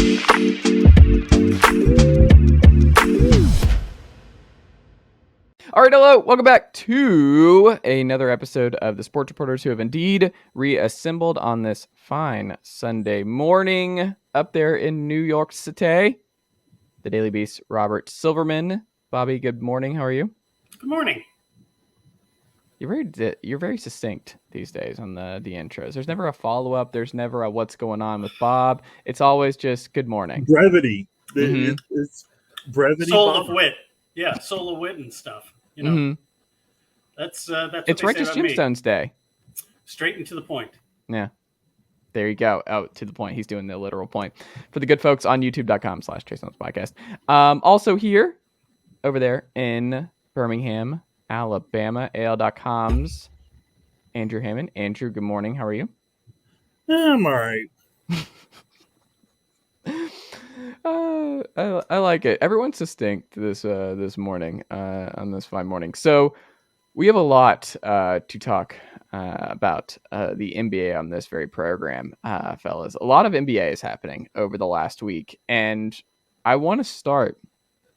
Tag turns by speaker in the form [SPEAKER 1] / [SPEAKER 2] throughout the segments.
[SPEAKER 1] All right, hello. Welcome back to another episode of the Sports Reporters who have indeed reassembled on this fine Sunday morning up there in New York City. The Daily Beast, Robert Silverman. Bobby, good morning. How are you?
[SPEAKER 2] Good morning.
[SPEAKER 1] You're very succinct these days on the intros. There's never a follow-up. There's never a what's going on with Bob. It's always just good morning.
[SPEAKER 3] Brevity. It's brevity.
[SPEAKER 2] Soul of wit. Yeah, soul of wit and stuff. You know, that's what
[SPEAKER 1] it's Righteous Gemstones Day.
[SPEAKER 2] Straight and to the point.
[SPEAKER 1] Yeah. There you go. Out to the point. He's doing the literal point. For the good folks on youtube.com/ChaseNotes Podcast. Also here, over there in Birmingham, Alabama, AL.com's Andrew Hammond. Andrew, good morning. How are you?
[SPEAKER 3] I'm all right.
[SPEAKER 1] I like it. Everyone's distinct this morning on this fine morning. So we have a lot to talk about the NBA on this very program, fellas. A lot of NBA is happening over the last week, and I want to start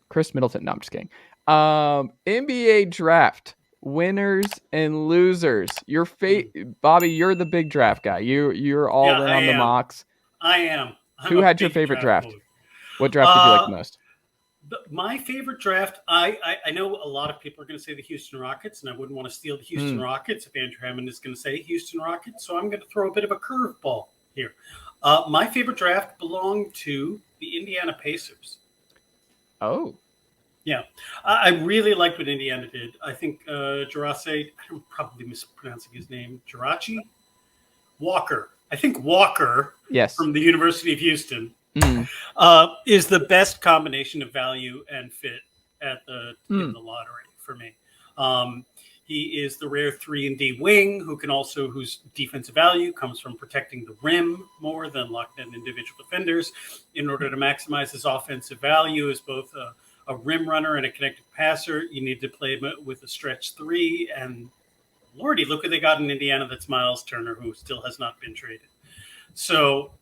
[SPEAKER 1] Chris Middleton. No, I'm just kidding. NBA draft winners and losers. Bobby, you're the big draft guy. You're all in on the mocks.
[SPEAKER 2] I am.
[SPEAKER 1] Who had your favorite draft? What draft did you like the most?
[SPEAKER 2] My favorite draft, I know a lot of people are going to say the Houston Rockets, and I wouldn't want to steal the Houston Rockets if Andrew Hammond is going to say Houston Rockets, so I'm going to throw a bit of a curveball here. My favorite draft belonged to the Indiana Pacers.
[SPEAKER 1] Oh.
[SPEAKER 2] Yeah. I really liked what Indiana did. I think Jarace, I'm probably mispronouncing his name, Jarachi? Walker. I think Walker from the University of Houston is the best combination of value and fit in the lottery for me. He is the rare 3-and-D wing whose defensive value comes from protecting the rim more than locked in individual defenders. In order to maximize his offensive value as both a rim runner and a connected passer, you need to play with a stretch three. And Lordy, look what they got in Indiana. That's Miles Turner, who still has not been traded. So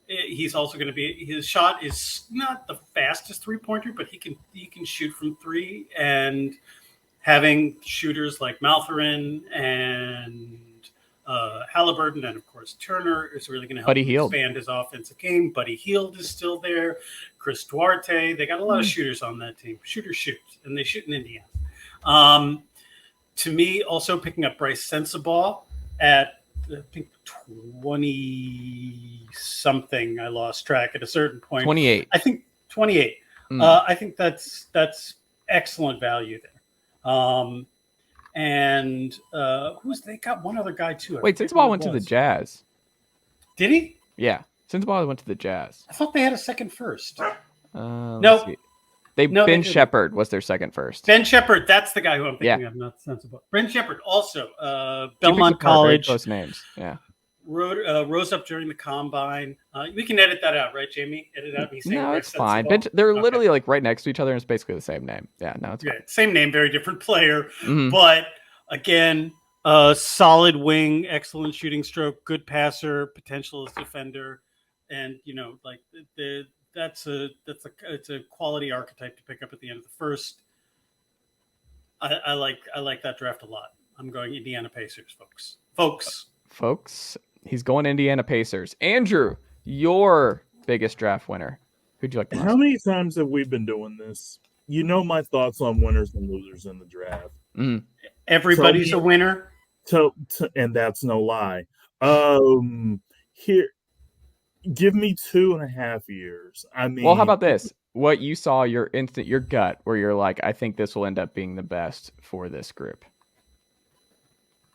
[SPEAKER 2] he's also going to be, his shot is not the fastest three-pointer, but he can shoot from three, and having shooters like Maltherin and Halliburton and of course Turner is really going to help expand his offensive game. Buddy Hield is still there. Chris Duarte, they got a lot of shooters on that team. Shooters shoot, and they shoot in Indiana. To me, also picking up Bryce Sensabaugh at I think 20-something. I lost track at a certain point.
[SPEAKER 1] 28.
[SPEAKER 2] I think 28. I think that's excellent value there. And they got one other guy too.
[SPEAKER 1] Wait, Sensabaugh went to the Jazz.
[SPEAKER 2] Did he?
[SPEAKER 1] Yeah, Sensabaugh went to the Jazz.
[SPEAKER 2] I thought they had a second first.
[SPEAKER 1] No. Ben Shepherd was their second first.
[SPEAKER 2] Ben Shepherd, that's the guy who I'm thinking of, not Sensabaugh. Ben Shepherd, also Belmont College.
[SPEAKER 1] Close names, yeah.
[SPEAKER 2] Rose up during the combine. We can edit that out, right, Jamie? Edit out me saying
[SPEAKER 1] no, it's fine. They're literally like right next to each other, and it's basically the same name. Yeah, no, it's fine.
[SPEAKER 2] Same name, very different player. But again, solid wing, excellent shooting stroke, good passer, potential as defender, and it's a quality archetype to pick up at the end of the first. I like that draft a lot. I'm going Indiana Pacers, folks.
[SPEAKER 1] He's going Indiana Pacers. Andrew, your biggest draft winner. Who'd you like the most?
[SPEAKER 3] How many times have we been doing this? You know my thoughts on winners and losers in the draft.
[SPEAKER 2] Everybody's a winner.
[SPEAKER 3] And that's no lie. Here, give me 2.5 years. I mean,
[SPEAKER 1] well, how about this? What you saw, your gut, where you're like, I think this will end up being the best for this group.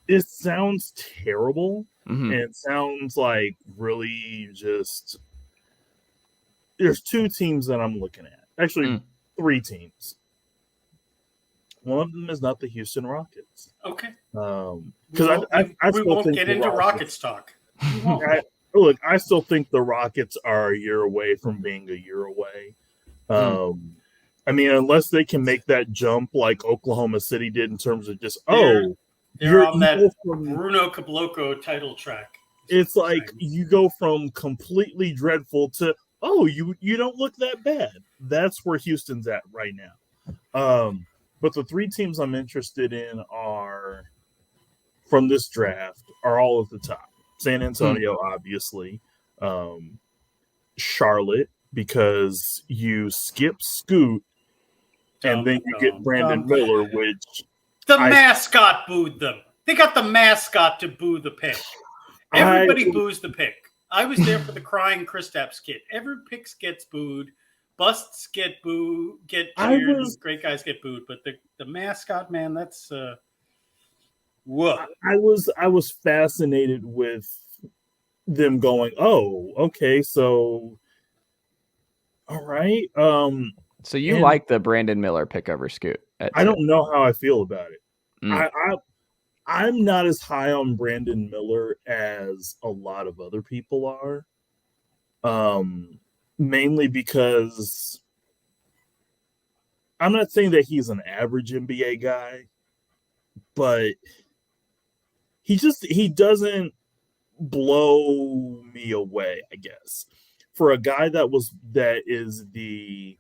[SPEAKER 3] It sounds terrible, and it sounds like really just. There's 2 teams that I'm looking at. Actually, 3 teams. One of them is not the Houston Rockets.
[SPEAKER 2] Okay.
[SPEAKER 3] Because
[SPEAKER 2] we won't get into Rockets talk.
[SPEAKER 3] Look, I still think the Rockets are a year away from being a year away. I mean, unless they can make that jump like Oklahoma City did in terms of just,
[SPEAKER 2] they're on that Bruno Caboclo title track.
[SPEAKER 3] It's like you go from completely dreadful to, oh, you don't look that bad. That's where Houston's at right now. But the 3 teams I'm interested in are from this draft are all at the top. San Antonio, obviously. Charlotte, because you skip Scoot and then you get Brandon Miller, which
[SPEAKER 2] the mascot booed them. They got the mascot to boo the pick. Everybody boos the pick. I was there for the crying Kristaps kid. Every pick gets booed. Busts get booed, get cheered. Great guys get booed. But the mascot, man, that's whoa.
[SPEAKER 3] I was fascinated with them going, oh, okay, so all right.
[SPEAKER 1] So you like the Brandon Miller pick over Scoot?
[SPEAKER 3] I don't know how I feel about it. I'm not as high on Brandon Miller as a lot of other people are. Mainly because I'm not saying that he's an average NBA guy, but he doesn't blow me away, I guess. For a guy that is the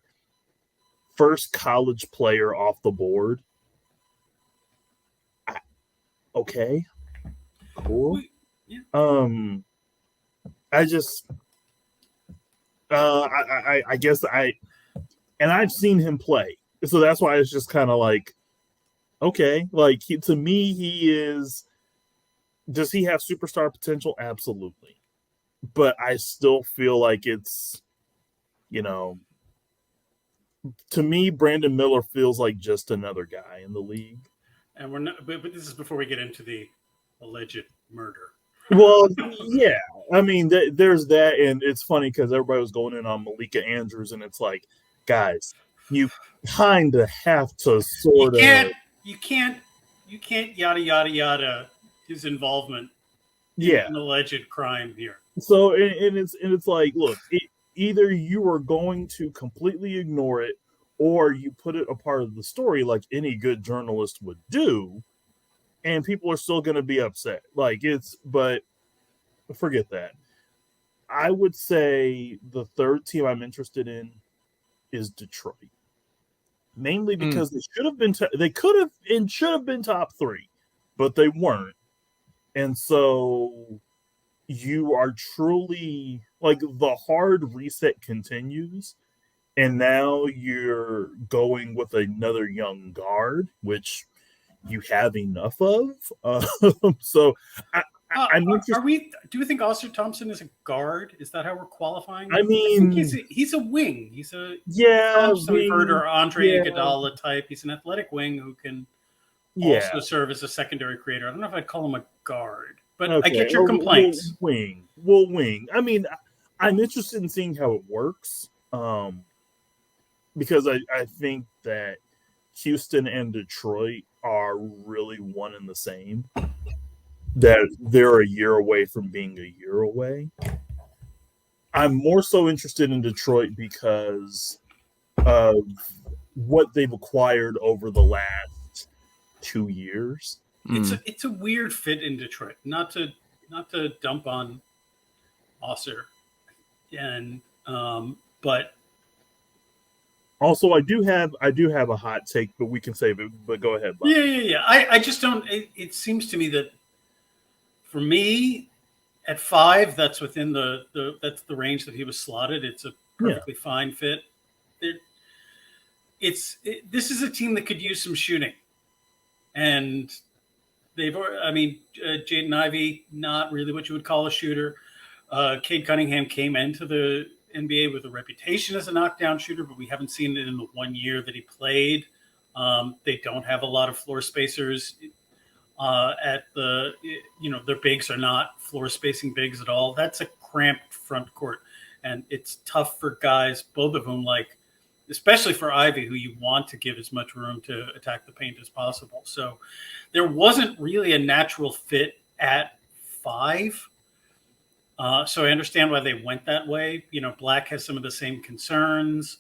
[SPEAKER 3] first college player off the board, okay, cool. I just, I guess I've seen him play, so that's why it's just kind of like, okay, like to me, he is. Does he have superstar potential? Absolutely, but I still feel like it's, to me, Brandon Miller feels like just another guy in the league.
[SPEAKER 2] And we're not, but this is before we get into the alleged murder.
[SPEAKER 3] Well, yeah, I mean, there's that, and it's funny because everybody was going in on Malika Andrews, and it's like, guys, you kind of have to sort of.
[SPEAKER 2] You can't yada yada yada his involvement. In an alleged crime here.
[SPEAKER 3] So, and it's like, look, either you are going to completely ignore it, or you put it a part of the story, like any good journalist would do, and people are still going to be upset. But forget that. I would say the third team I'm interested in is Detroit, mainly because they should have been, they could have and should have been top 3, but they weren't, and so you are truly like the hard reset continues. And now you're going with another young guard, which you have enough of. So I'm interested.
[SPEAKER 2] Do we think Oscar Thompson is a guard? Is that how we're qualifying?
[SPEAKER 3] I mean,
[SPEAKER 2] he's a wing. He's a
[SPEAKER 3] Thompson,
[SPEAKER 2] we've heard, or Andre Iguodala type. He's an athletic wing who can also serve as a secondary creator. I don't know if I'd call him a guard, but I get your complaints.
[SPEAKER 3] We'll wing. I mean, I'm interested in seeing how it works. Because I think that Houston and Detroit are really one and the same. That they're a year away from being a year away. I'm more so interested in Detroit because of what they've acquired over the last 2 years.
[SPEAKER 2] It's a weird fit in Detroit. Not to dump on Oscar, and but.
[SPEAKER 3] Also, I do have a hot take, but we can save it. But go ahead, Bob.
[SPEAKER 2] Yeah. I just don't. It seems to me that for me, at 5, that's within that's the range that he was slotted. It's a perfectly fine fit. This is a team that could use some shooting, and Jaden Ivey, not really what you would call a shooter. Cade Cunningham came into the NBA with a reputation as a knockdown shooter, but we haven't seen it in the 1 year that he played. They don't have a lot of floor spacers at the, their bigs are not floor spacing bigs at all. That's a cramped front court, and it's tough for guys, both of whom, especially for Ivy, who you want to give as much room to attack the paint as possible. So there wasn't really a natural fit at 5. So I understand why they went that way. Black has some of the same concerns.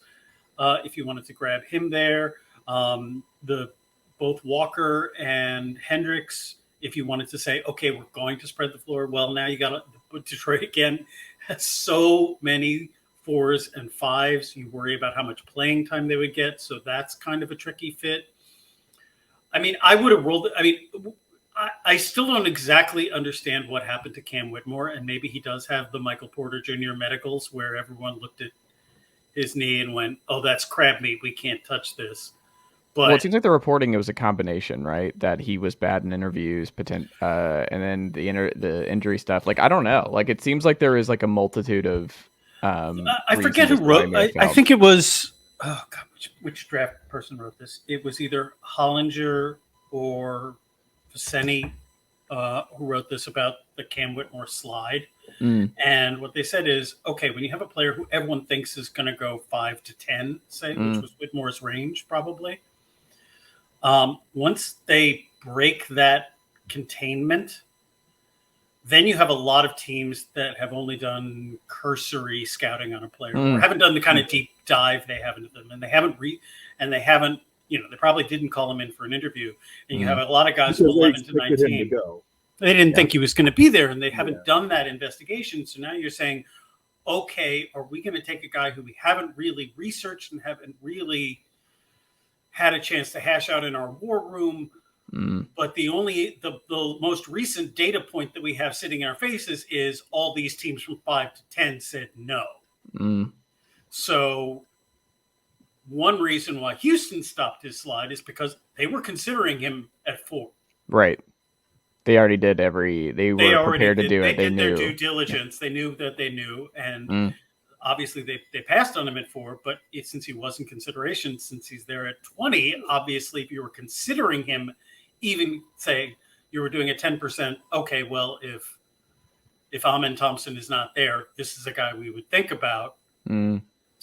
[SPEAKER 2] If you wanted to grab him there, both Walker and Hendricks, if you wanted to say, okay, we're going to spread the floor. Well, now you got Detroit again has so many 4s and 5s. You worry about how much playing time they would get. So that's kind of a tricky fit. I mean, I would have rolled it. I mean, I still don't exactly understand what happened to Cam Whitmore. And maybe he does have the Michael Porter Jr. medicals where everyone looked at his knee and went, oh, that's crab meat. We can't touch this. But
[SPEAKER 1] well, it seems like the reporting, it was a combination, right? That he was bad in interviews, and then the injury stuff. Like, I don't know. Like, it seems like there is like a multitude of.
[SPEAKER 2] I forget who wrote. I think it was. Oh God, which draft person wrote this? It was either Hollinger or Viceni who wrote this about the Cam Whitmore slide. And what they said is, okay, when you have a player who everyone thinks is going to go 5 to 10, say, which was Whitmore's range, probably. Once they break that containment, then you have a lot of teams that have only done cursory scouting on a player, or haven't done the kind of deep dive they have into them, and they haven't they probably didn't call him in for an interview. And you have a lot of guys from 11 to 19. They didn't think he was going to be there, and they haven't done that investigation. So now you're saying, okay, are we going to take a guy who we haven't really researched and haven't really had a chance to hash out in our war room? But the most recent data point that we have sitting in our faces is all these teams from 5 to 10 said no. So one reason why Houston stopped his slide is because they were considering him at 4.
[SPEAKER 1] Right. They already did they were prepared to do it.
[SPEAKER 2] They did their due diligence. They knew that they knew. And obviously they passed on him at 4, but since he was in consideration, since he's there at 20, obviously if you were considering him, even say you were doing a 10%, okay, well, if Amen Thompson is not there, this is a guy we would think about.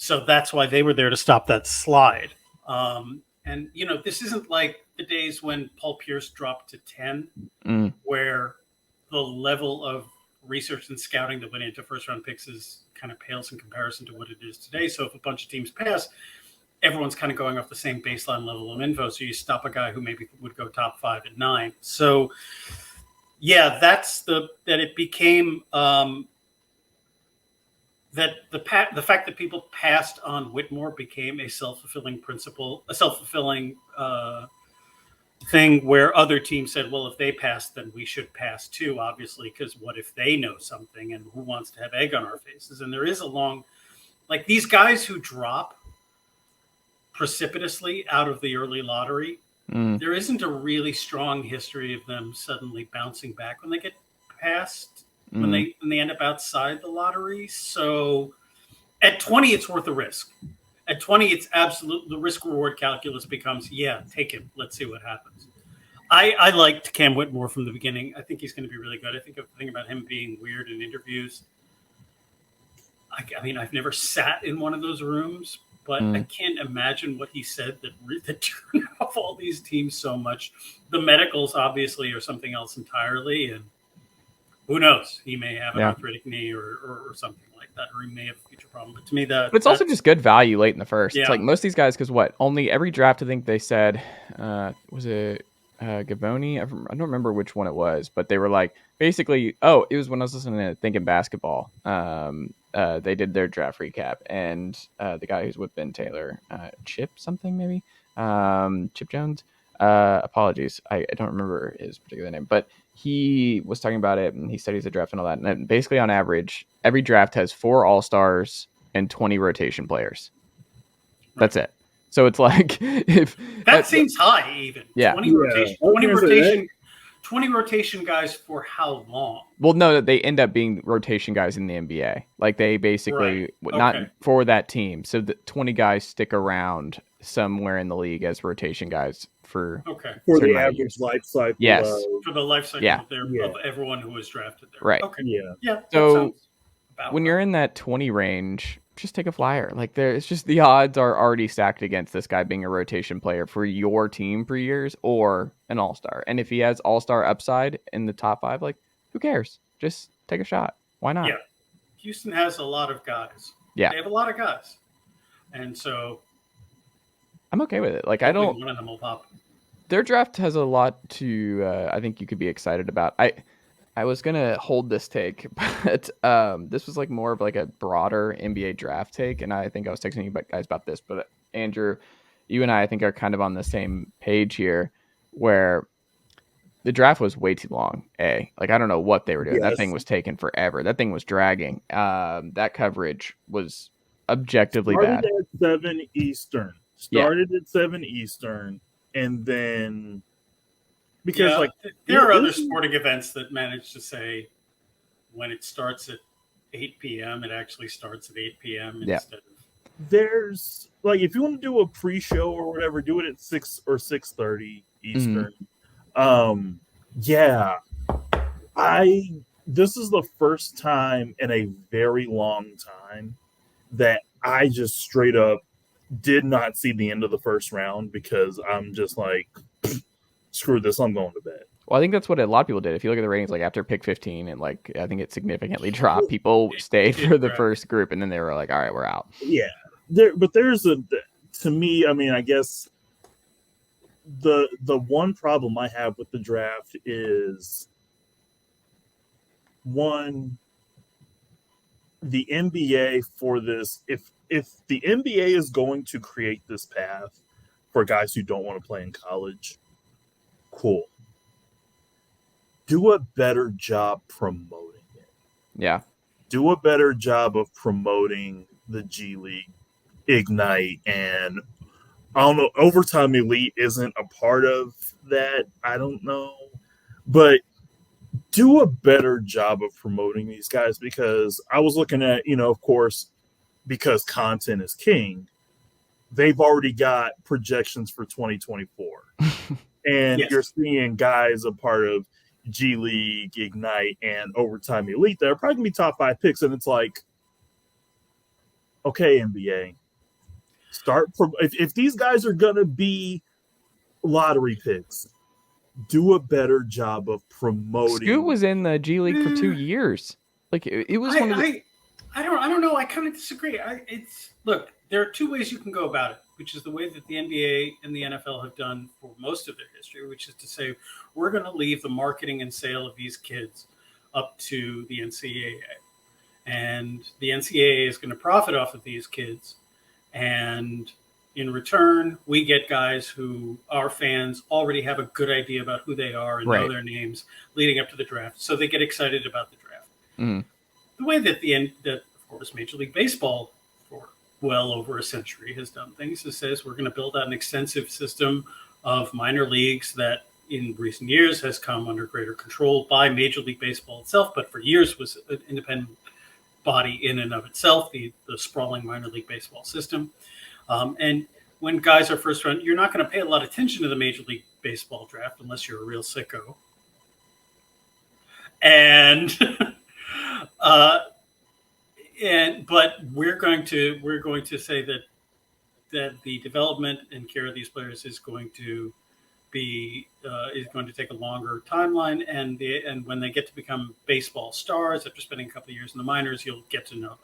[SPEAKER 2] So that's why they were there to stop that slide. And, this isn't like the days when Paul Pierce dropped to 10, where the level of research and scouting that went into first-round picks is kind of pales in comparison to what it is today. So if a bunch of teams pass, everyone's kind of going off the same baseline level of info. So you stop a guy who maybe would go top 5 at 9. So, yeah, that it became that the fact that people passed on Whitmore became a self-fulfilling thing where other teams said, well, if they pass, then we should pass too, obviously, because what if they know something and who wants to have egg on our faces? And there is these guys who drop precipitously out of the early lottery, there isn't a really strong history of them suddenly bouncing back when they get past, when they end up outside the lottery. So at 20, it's worth the risk. At 20, it's absolute. The risk-reward calculus becomes, take him. Let's see what happens. I liked Cam Whitmore from the beginning. I think he's going to be really good. I think the thing about him being weird in interviews, I mean, I've never sat in one of those rooms, but I can't imagine what he said that turned off all these teams so much. The medicals, obviously, are something else entirely, and who knows? He may have an arthritic knee or something like that, or he may have a future problem. But to me, but
[SPEAKER 1] it's also just good value late in the first. Yeah. It's like most of these guys, because only every draft, I think they said, was it Gavoni? I don't remember which one it was, but they were like, basically, it was when I was listening to Thinking Basketball. They did their draft recap, and the guy who's with Ben Taylor, Chip something maybe, Chip Jones. Apologies, I don't remember his particular name, but he was talking about it, and he studies the draft and all that. And basically, on average, every draft has 4 All-Stars and 20 rotation players. That's it. So it's like
[SPEAKER 2] that seems high, even 20 rotation guys for how long?
[SPEAKER 1] Well, no, they end up being rotation guys in the NBA. Like they basically not for that team. So the 20 guys stick around somewhere in the league as rotation guys for
[SPEAKER 3] the average life cycle.
[SPEAKER 1] Yes,
[SPEAKER 2] for the life cycle of everyone who was drafted there.
[SPEAKER 1] Right.
[SPEAKER 2] Okay.
[SPEAKER 3] Yeah.
[SPEAKER 1] So when you're in that 20 range, just take a flyer. Like it's just the odds are already stacked against this guy being a rotation player for your team for years or an all-star. And if he has all-star upside in the top 5, like who cares? Just take a shot. Why not?
[SPEAKER 2] Yeah. Houston has a lot of guys.
[SPEAKER 1] Yeah.
[SPEAKER 2] They have a lot of guys. And so
[SPEAKER 1] I'm okay with it. Like I don't.
[SPEAKER 2] One of them will pop.
[SPEAKER 1] Their draft has a lot to. I think you could be excited about. I I was gonna hold this take, but this was like more of like a broader NBA draft take, and I think I was texting you guys about this. But Andrew, you and I think are kind of on the same page here, where the draft was way too long. Like I don't know what they were doing. Yes. That thing was taking forever. That thing was dragging. That coverage was objectively bad.
[SPEAKER 3] Started at 7 Eastern. At 7 Eastern, and then because
[SPEAKER 2] there are other sporting events that manage to say when it starts at 8 p.m. it actually starts at 8 p.m. instead of.
[SPEAKER 3] There's like if you want to do a pre-show or whatever, do it at 6 or 6:30 Eastern. This is the first time in a very long time that I just straight up did not see the end of the first round because I'm just like, screw this, I'm going to bed.
[SPEAKER 1] Well, I think that's what a lot of people did. If you look at the ratings, like after pick 15, and like I think it significantly dropped. People stayed for the first group, and then they were like, "All right, we're out."
[SPEAKER 3] Yeah, to me, I mean, I guess the one problem I have with the draft is one, the NBA for this. If the NBA is going to create this path for guys who don't want to play in college, cool. Do a better job promoting it.
[SPEAKER 1] Yeah.
[SPEAKER 3] Do a better job of promoting the G League, Ignite, and I don't know, Overtime Elite isn't a part of that. I don't know. But do a better job of promoting these guys because I was looking at, of course, because content is king, they've already got projections for 2024. And You're seeing guys a part of G League, Ignite, and Overtime Elite that are probably going to be top 5 picks. And it's like, okay, NBA, if these guys are going to be lottery picks, do a better job of promoting.
[SPEAKER 1] Scoot was in the G League for 2 years. Like it was one of the...
[SPEAKER 2] I don't know. I kind of disagree. Look, there are 2 ways you can go about it, which is the way that the NBA and the NFL have done for most of their history, which is to say, we're going to leave the marketing and sale of these kids up to the NCAA. And the NCAA is going to profit off of these kids. And in return, we get guys who our fans already have a good idea about who they are and know their names leading up to the draft. So they get excited about the draft.
[SPEAKER 1] Mm-hmm.
[SPEAKER 2] The way that of course, Major League Baseball for well over a century has done things. It says we're going to build out an extensive system of minor leagues that in recent years has come under greater control by Major League Baseball itself, but for years was an independent body in and of itself, the sprawling minor league baseball system. And when guys are first round, you're not going to pay a lot of attention to the Major League Baseball draft unless you're a real sicko. But we're going to say that the development and care of these players is going to take a longer timeline, and when they get to become baseball stars after spending a couple of years in the minors, you'll get to know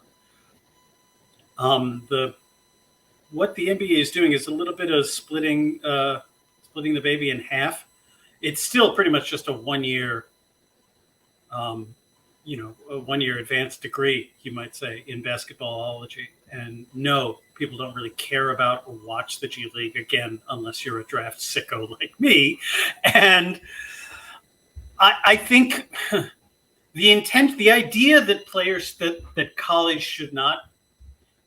[SPEAKER 2] them. What the NBA is doing is a little bit of splitting the baby in half. It's still pretty much just a 1 year. A 1 year advanced degree, you might say, in basketballology. And no, people don't really care about or watch the G League again, unless you're a draft sicko like me. And I think the idea that players, that college should not,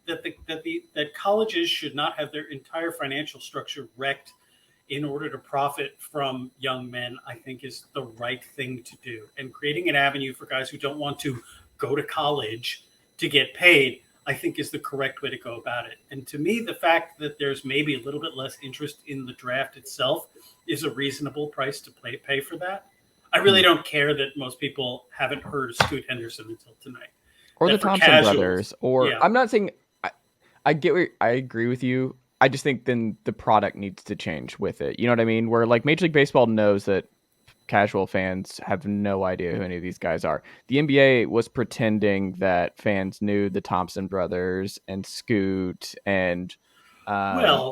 [SPEAKER 2] that colleges should not have their entire financial structure wrecked in order to profit from young men, I think is the right thing to do. And creating an avenue for guys who don't want to go to college to get paid, I think is the correct way to go about it. And to me, the fact that there's maybe a little bit less interest in the draft itself is a reasonable price to pay for that. I really don't care that most people haven't heard of Scoot Henderson until tonight.
[SPEAKER 1] Or the Thompson brothers. Or I'm not saying I agree with you. I just think then the product needs to change with it. You know what I mean? Where like Major League Baseball knows that casual fans have no idea who any of these guys are. The NBA was pretending that fans knew the Thompson brothers and Scoot and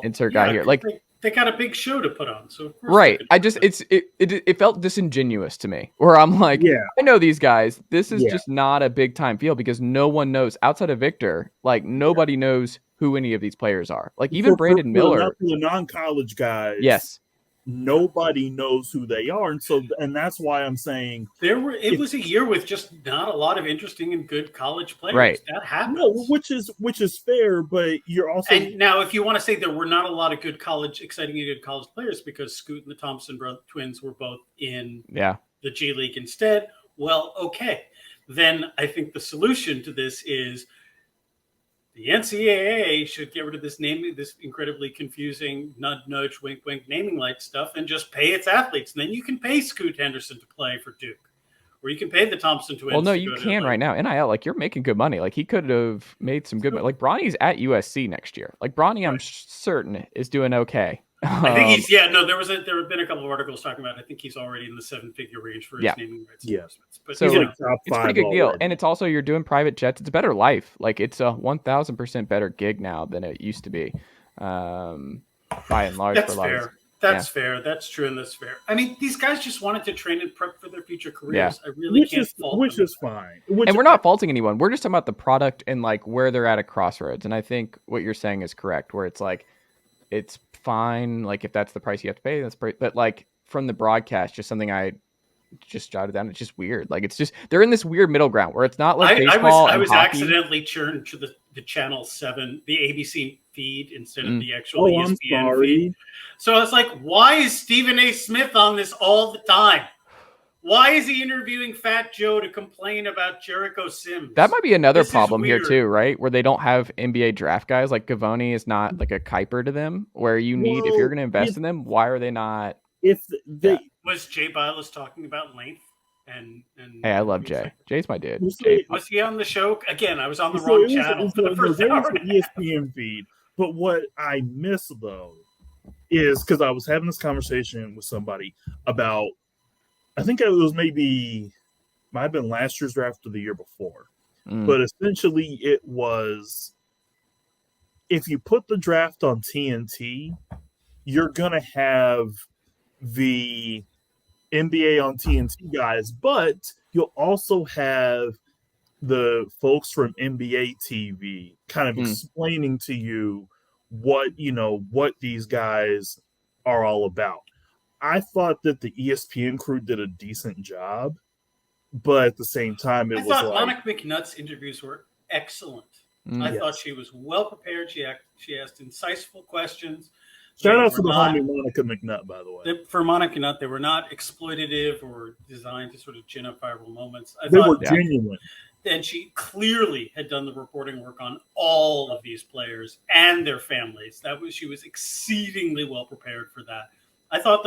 [SPEAKER 1] insert guy here. Like
[SPEAKER 2] they got a big show to put on. So of course
[SPEAKER 1] right. It felt disingenuous to me, where I'm like, I know these guys. This is just not a big time field because no one knows outside of Victor. Like nobody knows who any of these players are. Like even Brandon Miller,
[SPEAKER 3] for the non-college guys.
[SPEAKER 1] Yes.
[SPEAKER 3] Nobody knows who they are, and that's why I'm saying
[SPEAKER 2] it was a year with just not a lot of interesting and good college players.
[SPEAKER 1] Right.
[SPEAKER 2] That happens.
[SPEAKER 3] No, which is fair, but you're also
[SPEAKER 2] and now if you want to say there were not a lot of good exciting and good college players because Scoot and the Thompson twins were both in the G League instead. Well, okay, then I think the solution to this is the NCAA should get rid of this incredibly confusing nudge, wink, wink naming right stuff and just pay its athletes. And then you can pay Scoot Henderson to play for Duke, or you can pay the Thompson twins.
[SPEAKER 1] Well, no, you can right now. NIL, like you're making good money. Like he could have made some good money. Like Bronny's at USC next year. Like Bronny, I'm certain is doing okay.
[SPEAKER 2] I think he's there have been a couple of articles talking about. I think he's already in the 7-figure range for his naming rights.
[SPEAKER 3] Yes,
[SPEAKER 2] but
[SPEAKER 1] so it's a pretty good deal, and it's also you're doing private jets. It's a better life. Like it's a 1,000% better gig now than it used to be. By and large,
[SPEAKER 2] that's fair. That's fair. That's true, and that's fair. I mean, these guys just wanted to train and prep for their future careers. I really can't fault them.
[SPEAKER 3] Which is fine.
[SPEAKER 1] And we're not faulting anyone. We're just talking about the product and like where they're at crossroads. And I think what you're saying is correct. Where it's like, it's fine. Like if that's the price you have to pay, that's great. But like from the broadcast, just something I just jotted down. It's just weird. Like it's just they're in this weird middle ground where it's not like baseball.
[SPEAKER 2] I was
[SPEAKER 1] hockey.
[SPEAKER 2] Accidentally churned to the Channel 7, the ABC feed instead of the actual ESPN feed. So I was like, why is Stephen A. Smith on this all the time? Why is he interviewing Fat Joe to complain about Jericho Sims?
[SPEAKER 1] That might be another problem here too, right? Where they don't have NBA draft guys. Like Gavoni is not like a Kuiper to them. Where you need, if you're going to invest in them, why are they not?
[SPEAKER 2] Was Jay Bilas talking about length? And
[SPEAKER 1] hey, I love Jay. Jay's my dude.
[SPEAKER 2] Was he on the show again? I was on the wrong channel for the first hour.
[SPEAKER 3] ESPN feed. But what I miss though is because I was having this conversation with somebody about. I think it was might have been last year's draft or the year before. But essentially it was, if you put the draft on TNT, you're going to have the NBA on TNT guys, but you'll also have the folks from NBA TV kind of explaining to you what these guys are all about. I thought that the ESPN crew did a decent job, but at the same time, I thought
[SPEAKER 2] Monica McNutt's interviews were excellent. I thought she was well prepared. She asked insightful questions.
[SPEAKER 3] Shout out to the homie Monica McNutt, by the way.
[SPEAKER 2] For Monica McNutt, they were not exploitative or designed to sort of gin up viral moments.
[SPEAKER 3] They were genuine.
[SPEAKER 2] And she clearly had done the reporting work on all of these players and their families. She was exceedingly well prepared for that. I thought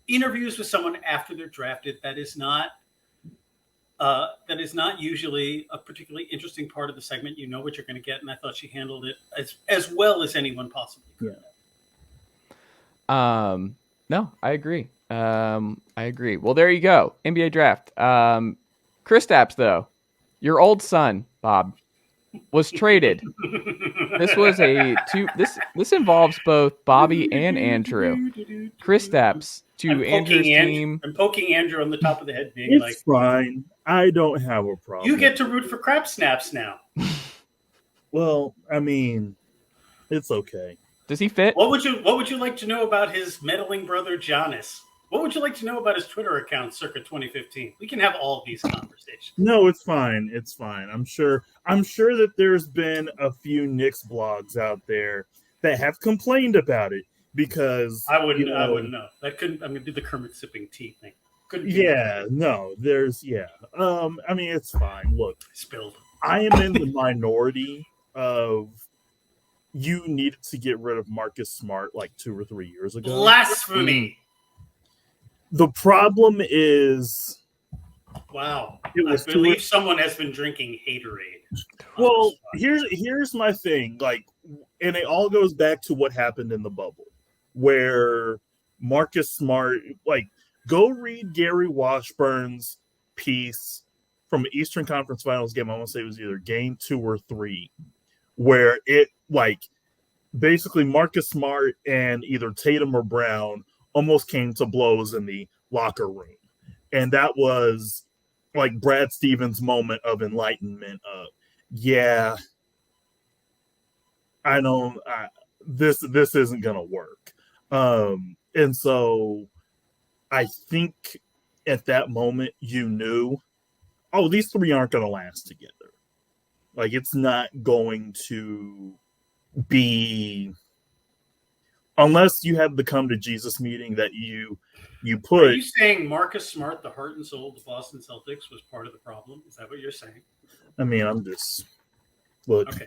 [SPEAKER 2] interviews with someone after they're drafted, that is not usually a particularly interesting part of the segment. You know what you're going to get, and I thought she handled it as well as anyone possibly could.
[SPEAKER 1] Yeah. No, I agree. Well, there you go. NBA draft. Kristaps, though, your old son, Bob, was traded. This was this involves both Bobby and Andrew. Kristaps to Andrew's team.
[SPEAKER 2] I'm poking Andrew on the top of the head, being
[SPEAKER 3] it's fine. I don't have a problem.
[SPEAKER 2] You get to root for crap snaps now.
[SPEAKER 3] Well, I mean, it's okay.
[SPEAKER 1] Does he fit?
[SPEAKER 2] What would you like to know about his meddling brother Giannis? What would you like to know about his Twitter account circa 2015? We can have all of these conversations.
[SPEAKER 3] No, it's fine. It's fine. I'm sure that there's been a few Knicks blogs out there that have complained about it because
[SPEAKER 2] I wouldn't know. That couldn't. I'm gonna do the Kermit sipping tea thing. Couldn't. I mean, it's fine. Look, spilled.
[SPEAKER 3] I am in the minority of. You needed to get rid of Marcus Smart like 2 or 3 years ago.
[SPEAKER 2] Blasphemy.
[SPEAKER 3] The problem is...
[SPEAKER 2] Wow. I believe someone has been drinking Haterade.
[SPEAKER 3] Well, here's my thing. Like, and it all goes back to what happened in the bubble. Where Marcus Smart... Like, go read Gary Washburn's piece from the Eastern Conference Finals game. I want to say it was either game 2 or 3. Where it, like, basically Marcus Smart and either Tatum or Brown almost came to blows in the locker room. And that was like Brad Stevens' moment of enlightenment of, yeah, I don't, this isn't going to work. And so I think at that moment you knew, oh, these three aren't going to last together. Like, it's not going to be, unless you have the come to Jesus meeting that you put.
[SPEAKER 2] Are you saying Marcus Smart, the heart and soul of the Boston Celtics, was part of the problem? Is that what you're saying?
[SPEAKER 3] I mean, I'm just, look.
[SPEAKER 2] Okay.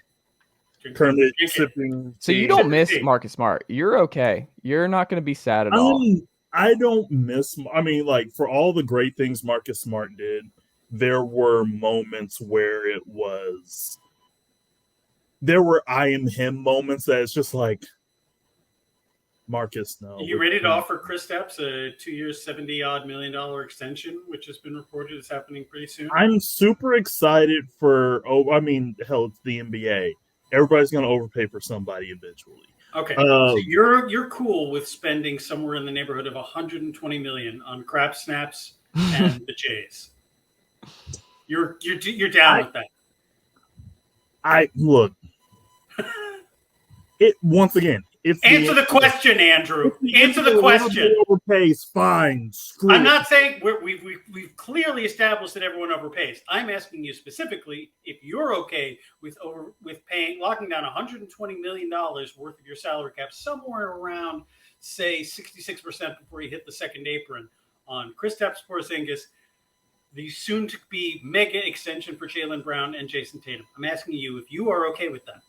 [SPEAKER 3] Kermit sipping.
[SPEAKER 1] So you don't miss Marcus Smart. You're okay. You're not going to be sad at all.
[SPEAKER 3] I don't miss. I mean, like, for all the great things Marcus Smart did, there were moments where there were I am him moments that it's just like, Marcus, no.
[SPEAKER 2] Are you ready to offer Kristaps a 2 year, $70-odd million extension, which has been reported is happening pretty soon?
[SPEAKER 3] I'm super excited for. Oh, I mean, hell, it's the NBA. Everybody's going to overpay for somebody eventually.
[SPEAKER 2] Okay, so you're cool with spending somewhere in the neighborhood of $120 million on crap snaps and the Jays. You're down with that.
[SPEAKER 3] I look. It once again.
[SPEAKER 2] Answer the question, Andrew. Answer the question.
[SPEAKER 3] Overpays, fine. Screw
[SPEAKER 2] I'm not saying we've clearly established that everyone overpays. I'm asking you specifically if you're okay with locking down $120 million worth of your salary cap somewhere around, say, 66% before you hit the second apron on Kristaps Porzingis, the soon-to-be mega extension for Jaylen Brown and Jason Tatum. I'm asking you if you are okay with that.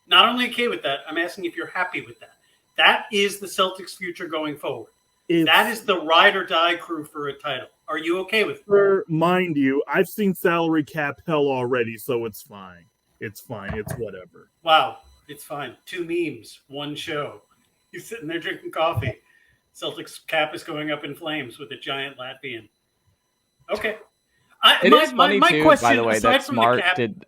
[SPEAKER 2] Not only okay with that, I'm asking if you're happy with that. That is the Celtics' future going forward. That is the ride or die crew for a title. Are you okay with it?
[SPEAKER 3] Mind you, I've seen salary cap hell already, so it's fine. It's fine. It's whatever.
[SPEAKER 2] Wow. It's fine. 2 memes, 1 show. You're sitting there drinking coffee. Celtics cap is going up in flames with a giant Latvian. Okay.
[SPEAKER 1] It is funny, too, by the way, that Smart did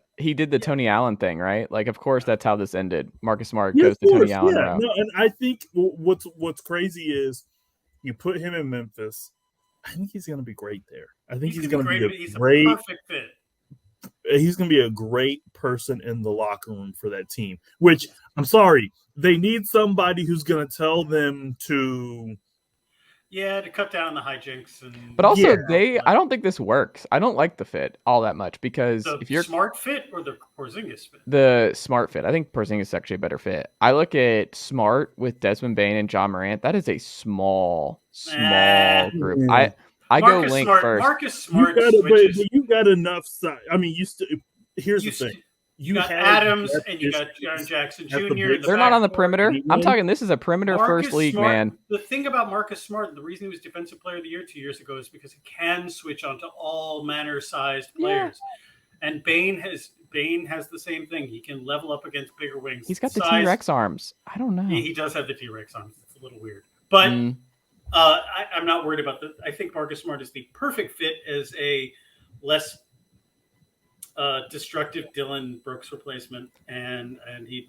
[SPEAKER 1] the Tony Allen thing, right? Like, of course, that's how this ended. Marcus Smart goes to Tony Allen route.
[SPEAKER 3] No, and I think what's crazy is you put him in Memphis. I think he's going to be great there. I think he's going to be a
[SPEAKER 2] perfect fit.
[SPEAKER 3] He's going to be a great person in the locker room for that team. Which, I'm sorry, they need somebody who's going to tell them to.
[SPEAKER 2] Yeah, to cut down on the hijinks.
[SPEAKER 1] But also, I don't think this works. I don't like the fit all that much because if you're
[SPEAKER 2] Smart fit or the Porzingis fit?
[SPEAKER 1] The Smart fit. I think Porzingis is actually a better fit. I look at Smart with Desmond Bane and John Morant. That is a small group. I go Link first.
[SPEAKER 2] Marcus Smart.
[SPEAKER 3] You got enough size. I mean, here's the thing.
[SPEAKER 2] You got Adams and you got John Jackson Jr.
[SPEAKER 1] They're not on the perimeter. I'm talking this is a perimeter first league, man.
[SPEAKER 2] The thing about Marcus Smart, the reason he was Defensive Player of the Year 2 years ago is because he can switch onto all manner-sized players. Yeah. And Bane has the same thing. He can level up against bigger wings.
[SPEAKER 1] He's got the T-Rex arms. I don't know.
[SPEAKER 2] He does have the T-Rex arms. It's a little weird. But I'm not worried about that. I think Marcus Smart is the perfect fit as a less destructive Dylan Brooks replacement, and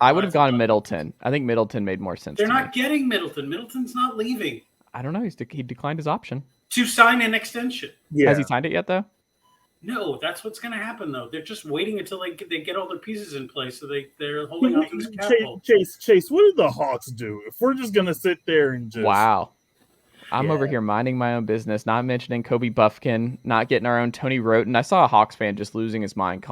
[SPEAKER 1] I would have gone Middleton. I think Middleton made more sense.
[SPEAKER 2] They're not getting Middleton. Middleton's not leaving.
[SPEAKER 1] I don't know. He declined his option
[SPEAKER 2] to sign an extension.
[SPEAKER 1] Yeah. Has he signed it yet, though?
[SPEAKER 2] No, that's what's going to happen, though. They're just waiting until they get all their pieces in place, so they're holding on to this cap hold.
[SPEAKER 3] Chase, what did the Hawks do? If we're just going to sit there and just
[SPEAKER 1] I'm over here minding my own business, not mentioning Kobe Buffkin, not getting our own Tony Roten. I saw a Hawks fan just losing his mind,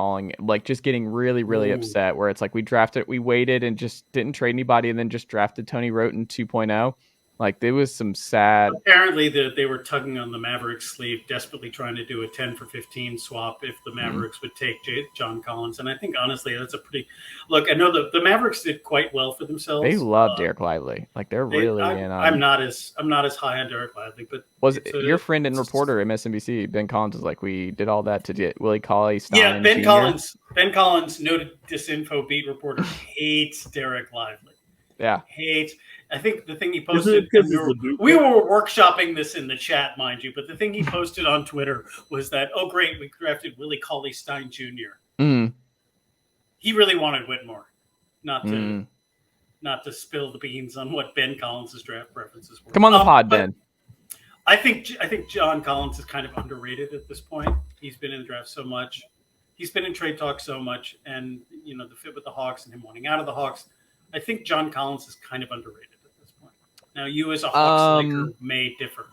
[SPEAKER 1] just getting really, really upset, where it's like we waited and just didn't trade anybody and then just drafted Tony Roten 2.0. Like, there was some sad.
[SPEAKER 2] Apparently, they were tugging on the Mavericks' sleeve, desperately trying to do a 10 for 15 swap if the Mavericks would take John Collins. And I think, honestly, that's a pretty look. I know the Mavericks did quite well for themselves.
[SPEAKER 1] They love Derek Lively. Like, they're really in on.
[SPEAKER 2] I'm not as high on Derek Lively, but
[SPEAKER 1] your friend and reporter MSNBC Ben Collins is like, we did all that to get Willie Cauley-Stein.
[SPEAKER 2] Yeah, Ben Collins, noted disinfo beat reporter, hates Derek Lively.
[SPEAKER 1] Yeah,
[SPEAKER 2] hates. I think the thing he posted, we were workshopping this in the chat, mind you, but the thing he posted on Twitter was that, oh, great, we drafted Willie Cauley-Stein Jr. He really wanted Whitmore, not not to spill the beans on what Ben Collins' draft preferences were.
[SPEAKER 1] Come on the pod, Ben.
[SPEAKER 2] I think John Collins is kind of underrated at this point. He's been in the draft so much. He's been in trade talk so much, and the fit with the Hawks and him wanting out of the Hawks. I think John Collins is kind of underrated at this point. Now, you as a Hawks Laker may differ.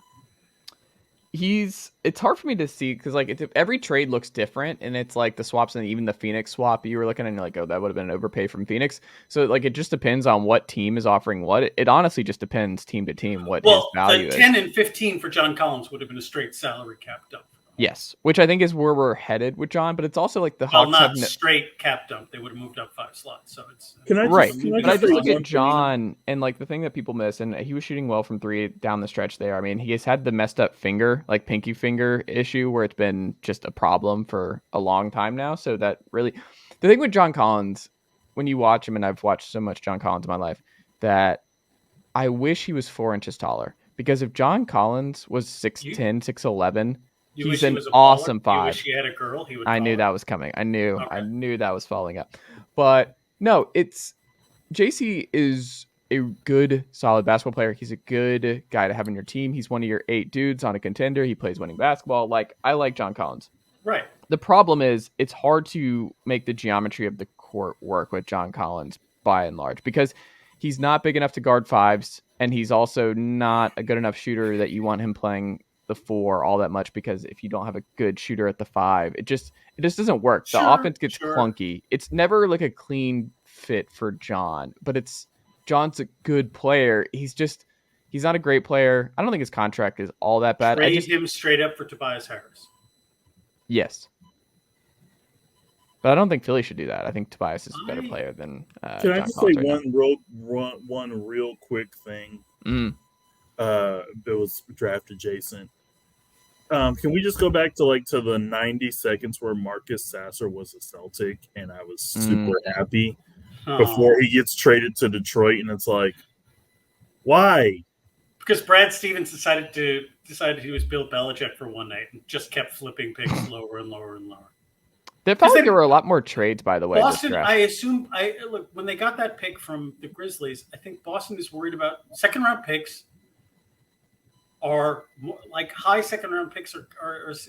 [SPEAKER 1] It's hard for me to see because every trade looks different, and it's like the swaps and even the Phoenix swap you were looking at, and you're like, oh, that would have been an overpay from Phoenix. So it just depends on what team is offering what. It honestly just depends team to team what his value is.
[SPEAKER 2] The 10 and 15 for John Collins would have been a straight salary cap dump.
[SPEAKER 1] Yes, which I think is where we're headed with John, but it's also like the Hawks
[SPEAKER 2] not straight cap dump. They would have moved up 5 slots. So it's
[SPEAKER 1] but I just look at John and the thing that people miss, and he was shooting well from 3 down the stretch there. I mean, he has had the messed up finger, pinky finger issue where it's been just a problem for a long time now. So that really, the thing with John Collins, when you watch him, and I've watched so much John Collins in my life, that I wish he was 4 inches taller, because if John Collins was 6'10", 6'11", he's an awesome 5.
[SPEAKER 2] You wish he had a girl.
[SPEAKER 1] I knew that was coming. I knew that was following up. But no, JC is a good, solid basketball player. He's a good guy to have on your team. He's one of your 8 dudes on a contender. He plays winning basketball. I like John Collins.
[SPEAKER 2] Right.
[SPEAKER 1] The problem is it's hard to make the geometry of the court work with John Collins by and large, because he's not big enough to guard 5s, and he's also not a good enough shooter that you want him playing the 4 all that much, because if you don't have a good shooter at the 5, it just doesn't work. The offense gets clunky. It's never a clean fit for John, but John's a good player. He's not a great player. I don't think his contract is all that bad.
[SPEAKER 2] Trade him straight up for Tobias Harris.
[SPEAKER 1] Yes. But I don't think Philly should do that. I think Tobias is a better player than
[SPEAKER 3] Can I just say one real quick thing? That was draft adjacent. Can we just go back to the 90 seconds where Marcus Sasser was a Celtic, and I was super happy before he gets traded to Detroit, and it's why?
[SPEAKER 2] Because Brad Stevens decided he was Bill Belichick for one night and just kept flipping picks lower and lower and lower.
[SPEAKER 1] There were a lot more trades, by the way.
[SPEAKER 2] Boston, I assume, look, when they got that pick from the Grizzlies, I think Boston is worried about second-round picks. Are more, high second-round picks are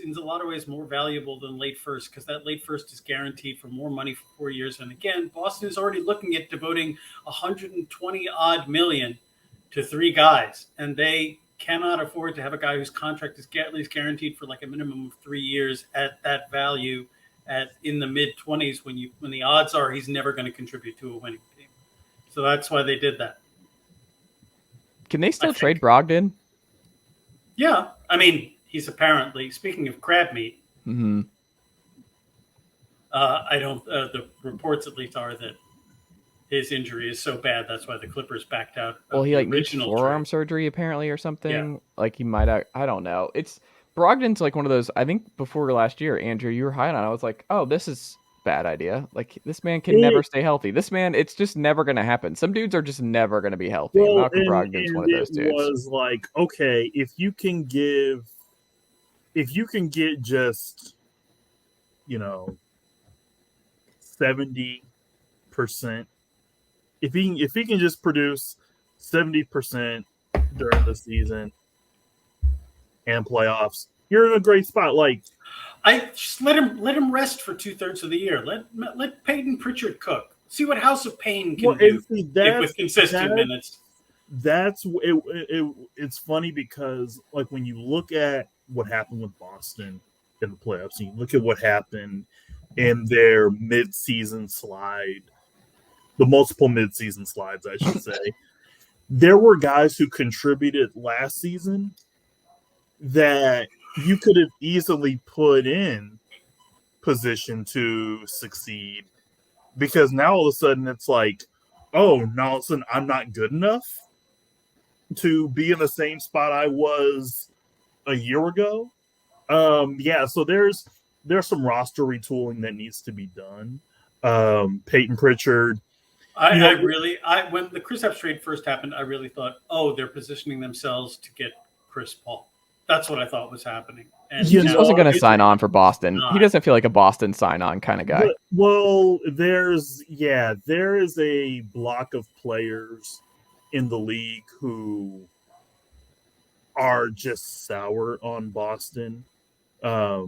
[SPEAKER 2] in a lot of ways more valuable than late first, because that late first is guaranteed for more money for 4 years. And again, Boston is already looking at devoting $120-odd million to 3 guys, and they cannot afford to have a guy whose contract is at least guaranteed for a minimum of 3 years at that value in the mid-20s when the odds are he's never going to contribute to a winning team. So that's why they did that.
[SPEAKER 1] Can they still trade Brogdon?
[SPEAKER 2] Yeah, I mean, he's apparently, speaking of crab meat.
[SPEAKER 1] Mm-hmm.
[SPEAKER 2] I don't. The reports at least are that his injury is so bad that's why the Clippers backed out.
[SPEAKER 1] Well, he needs forearm surgery apparently or something. Yeah. He might. I don't know. Brogdon's one of those. I think before last year, Andrew, you were high on. I was like, oh, this is bad idea. This man can never stay healthy. This man, it's just never going to happen. Some dudes are just never going to be healthy. Malcolm Brogdon's one of those dudes.
[SPEAKER 3] It was okay, if you can get just 70%, if he can just produce 70% during the season and playoffs, you're in a great spot.
[SPEAKER 2] I just let him rest for 2/3 of the year. Let Peyton Pritchard cook. See what House of Pain can do with consistent minutes.
[SPEAKER 3] It's funny because when you look at what happened with Boston in the playoffs, and you look at what happened in their mid-season slide, the multiple mid-season slides, I should say, there were guys who contributed last season that you could have easily put in position to succeed, because now all of a sudden it's now all of a sudden I'm not good enough to be in the same spot I was a year ago. So there's some roster retooling that needs to be done. Peyton Pritchard.
[SPEAKER 2] When the Kristaps trade first happened, I really thought, they're positioning themselves to get Chris Paul. That's what I thought was happening. And
[SPEAKER 1] he just wasn't going to sign on for Boston. He doesn't feel like a Boston sign-on kind of guy.
[SPEAKER 3] Well, there is a block of players in the league who are just sour on Boston.
[SPEAKER 2] Go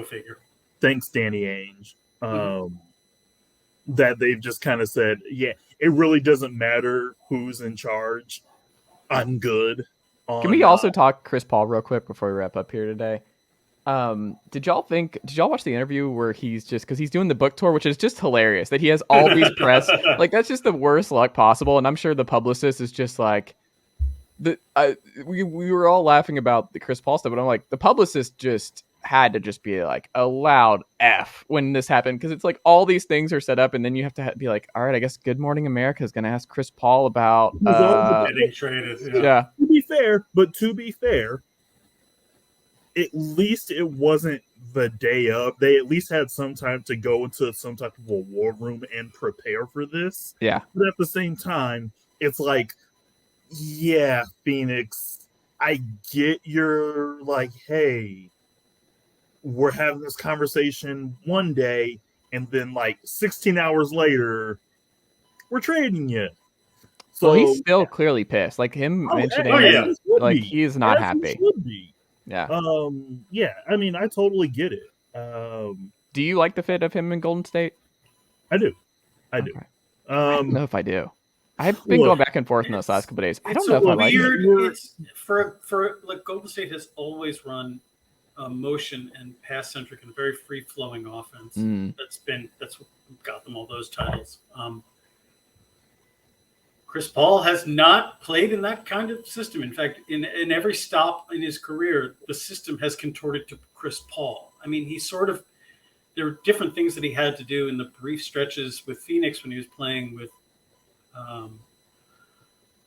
[SPEAKER 2] figure.
[SPEAKER 3] Thanks, Danny Ainge. That they've just kind of said, yeah, it really doesn't matter who's in charge. I'm good.
[SPEAKER 1] Can we also talk Chris Paul real quick before we wrap up here today? Did y'all watch the interview where he's just, because he's doing the book tour, which is just hilarious that he has all these press, like that's just the worst luck possible. And I'm sure the publicist is just like, we were all laughing about the Chris Paul stuff, but I'm like, the publicist just had to just be like a loud F when this happened, because it's like all these things are set up, and then you have to be like, all right, I guess Good Morning America is going to ask Chris Paul about
[SPEAKER 2] getting traded.
[SPEAKER 1] Yeah.
[SPEAKER 3] To be fair, at least it wasn't the day of. They at least had some time to go into some type of a war room and prepare for this.
[SPEAKER 1] Yeah.
[SPEAKER 3] But at the same time, it's like, yeah, Phoenix, I get you're like, hey, we're having this conversation one day, and then like 16 hours later, we're trading you.
[SPEAKER 1] So well, he's still clearly pissed. Like him mentioning, like he is not happy. Yeah.
[SPEAKER 3] Yeah. I mean, I totally get it.
[SPEAKER 1] Do you like the fit of him in Golden State?
[SPEAKER 3] I do. I
[SPEAKER 1] don't know if I do. I've been going back and forth in those last couple of days. I don't know if I like it.
[SPEAKER 2] It's for like Golden State has always run motion and pass centric and very free flowing offense. That's what got them all those titles. Chris Paul has not played in that kind of system. In fact, in every stop in his career, the system has contorted to Chris Paul. I mean, there were different things that he had to do in the brief stretches with Phoenix when he was playing with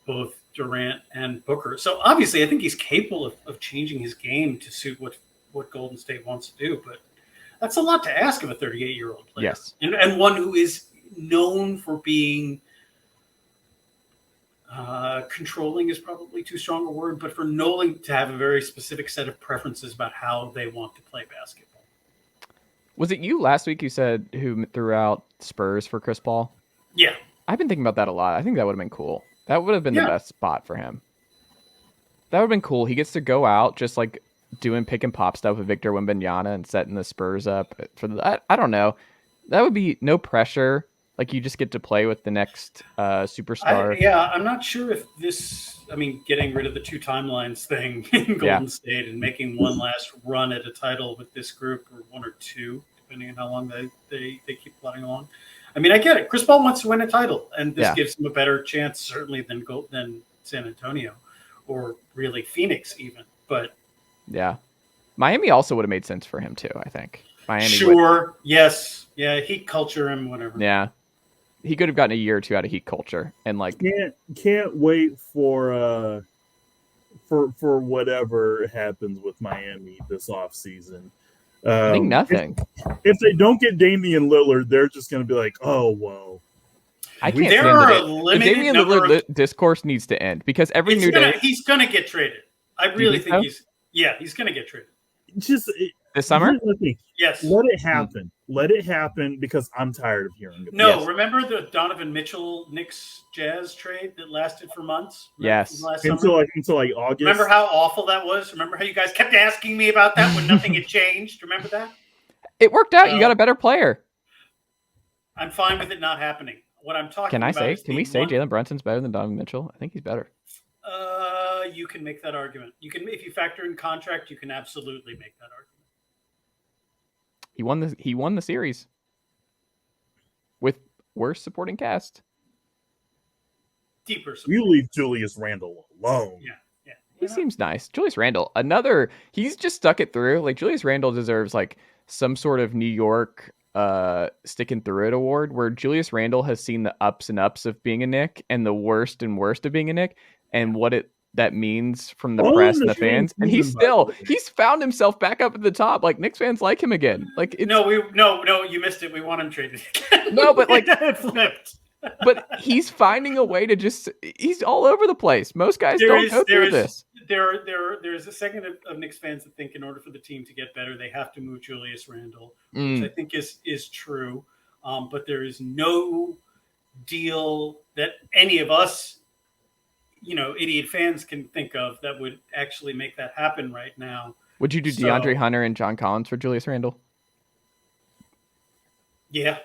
[SPEAKER 2] both Durant and Booker. So obviously, I think he's capable of changing his game to suit what Golden State wants to do. But that's a lot to ask of a 38-year-old player.
[SPEAKER 1] Yes.
[SPEAKER 2] And one who is known for being controlling is probably too strong a word, but for knowing to have a very specific set of preferences about how they want to play basketball.
[SPEAKER 1] Was it you last week who said who threw out Spurs for Chris Paul?
[SPEAKER 2] Yeah.
[SPEAKER 1] I've been thinking about that a lot. I think that would have been cool. That would have been the best spot for him. That would have been cool. He gets to go out just like doing pick and pop stuff with Victor Wembanyama and setting the Spurs up for I don't know. That would be no pressure. Like you just get to play with the next superstar.
[SPEAKER 2] I'm not sure if getting rid of the two timelines thing in Golden State and making one last run at a title with this group, or one or two, depending on how long they keep plodding along. I mean, I get it. Chris Paul wants to win a title, and this gives him a better chance, certainly, than San Antonio, or really Phoenix even. But
[SPEAKER 1] yeah, Miami also would have made sense for him too. I think Miami.
[SPEAKER 2] Yes, yeah, Heat culture and whatever.
[SPEAKER 1] Yeah, he could have gotten a year or two out of Heat culture, and like
[SPEAKER 3] can't wait for whatever happens with Miami this offseason.
[SPEAKER 1] I think nothing.
[SPEAKER 3] If they don't get Damian Lillard, they're just going to be like, oh, well.
[SPEAKER 1] I can't stand it. The Damian Lillard discourse needs to end, because every day
[SPEAKER 2] he's going to get traded. I really think he's going to get traded.
[SPEAKER 3] Just
[SPEAKER 1] this summer?
[SPEAKER 2] Yes.
[SPEAKER 3] Let it happen. Let it happen, because I'm tired of hearing it.
[SPEAKER 2] No, remember the Donovan Mitchell Knicks Jazz trade that lasted for months?
[SPEAKER 1] Yes.
[SPEAKER 3] Until like August.
[SPEAKER 2] Remember how awful that was? Remember how you guys kept asking me about that when nothing had changed? Remember that?
[SPEAKER 1] It worked out. You got a better player.
[SPEAKER 2] I'm fine with it not happening. What I'm talking about
[SPEAKER 1] Can we say Jalen Brunson's better than Donovan Mitchell? I think he's better.
[SPEAKER 2] You can make that argument. You can, if you factor in contract, you can absolutely make that argument.
[SPEAKER 1] He won the series with worse supporting cast.
[SPEAKER 2] Deeper support.
[SPEAKER 3] You leave Julius Randle alone.
[SPEAKER 2] Yeah.
[SPEAKER 1] He seems nice. Julius Randle, he's just stuck it through. Like Julius Randle deserves like some sort of New York sticking through it award, where Julius Randle has seen the ups and ups of being a Knick and the worst and worst of being a Knick, and what that means from the press and the fans, and he's found himself back up at the top. Like Knicks fans like him again. Like
[SPEAKER 2] no, you missed it. We want him traded again.
[SPEAKER 1] No, but like
[SPEAKER 2] it flipped.
[SPEAKER 1] But he's finding a way to he's all over the place. Most guys don't go through this.
[SPEAKER 2] there's a segment of Knicks fans that think in order for the team to get better, they have to move Julius Randle, which I think is true. But there is no deal that any of us, idiot fans can think of that would actually make that happen right now.
[SPEAKER 1] Would you do DeAndre Hunter and John Collins for Julius Randle?
[SPEAKER 2] Yeah.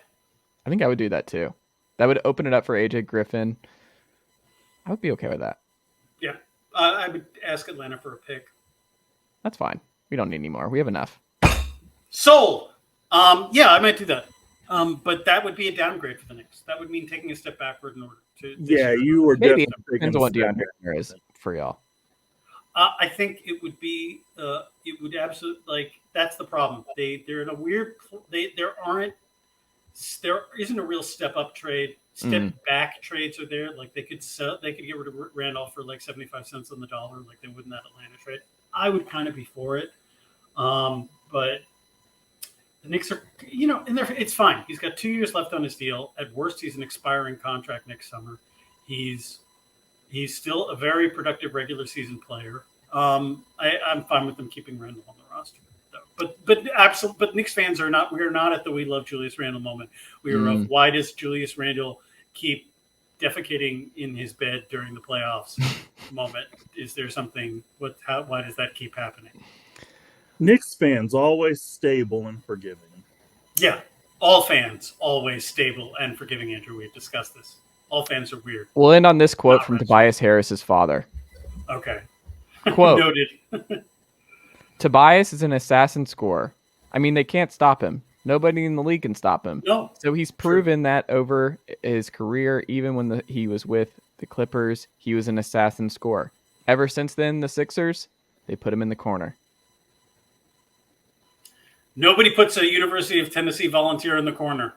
[SPEAKER 1] I think I would do that too. That would open it up for AJ Griffin. I would be okay with that.
[SPEAKER 2] Yeah. I would ask Atlanta for a pick.
[SPEAKER 1] That's fine. We don't need any more. We have enough.
[SPEAKER 2] Sold. Yeah, I might do that. But that would be a downgrade for the Knicks. That would mean taking a step backward in order to.
[SPEAKER 3] Yeah, you were
[SPEAKER 1] maybe
[SPEAKER 3] definitely
[SPEAKER 1] depends on what DeAndre Hunter is for y'all.
[SPEAKER 2] I think it would be. It would absolutely that's the problem. They're in a weird. There isn't a real step up trade. Step back trades are there. Like they could get rid of Randolph for like 75 cents on the dollar, like they would in that Atlanta trade. I would kind of be for it, but the Knicks are, it's fine. He's got 2 years left on his deal. At worst, he's an expiring contract next summer. He's still a very productive regular season player. I'm fine with them keeping Randall on the roster. But Knicks fans are not. We're not at the "we love Julius Randle" moment. We are of why does Julius Randle keep defecating in his bed during the playoffs moment? Is there something? Why does that keep happening?
[SPEAKER 3] Knicks fans always stable and forgiving.
[SPEAKER 2] Yeah, all fans always stable and forgiving. Andrew, we've discussed this. All fans are weird.
[SPEAKER 1] We'll end on this quote from Tobias Harris's father.
[SPEAKER 2] Okay.
[SPEAKER 1] Quote.
[SPEAKER 2] Noted.
[SPEAKER 1] Tobias is an assassin scorer. I mean, they can't stop him. Nobody in the league can stop him.
[SPEAKER 2] No.
[SPEAKER 1] So he's proven that over his career, even when he was with the Clippers, he was an assassin scorer. Ever since then, the Sixers, they put him in the corner.
[SPEAKER 2] Nobody puts a University of Tennessee volunteer in the corner.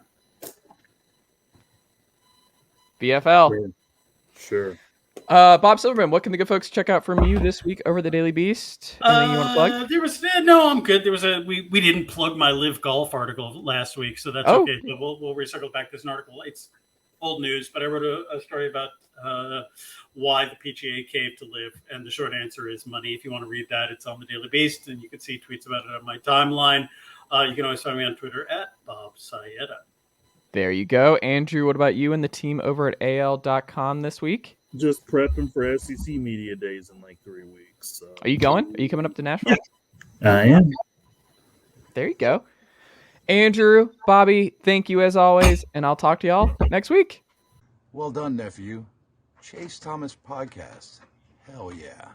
[SPEAKER 1] VFL.
[SPEAKER 3] Sure.
[SPEAKER 1] Bob Silverman, what can the good folks check out from you this week over the Daily Beast? Anything you want to plug?
[SPEAKER 2] No, I'm good. There was we didn't plug my Live Golf article last week, so that's okay. But we'll recircle back this article. It's old news, but I wrote a story about why the PGA caved to Live, and the short answer is money. If you want to read that, it's on the Daily Beast, and you can see tweets about it on my timeline. You can always find me on Twitter at Bob Sayeda.
[SPEAKER 1] There you go. Andrew, what about you and the team over at AL.com this week?
[SPEAKER 3] Just prepping for SEC Media Days in like 3 weeks. So.
[SPEAKER 1] Are you going? Are you coming up to Nashville?
[SPEAKER 3] I am.
[SPEAKER 1] There you go. Andrew, Bobby, thank you as always, and I'll talk to y'all next week.
[SPEAKER 4] Well done, nephew. Chase Thomas Podcast. Hell yeah.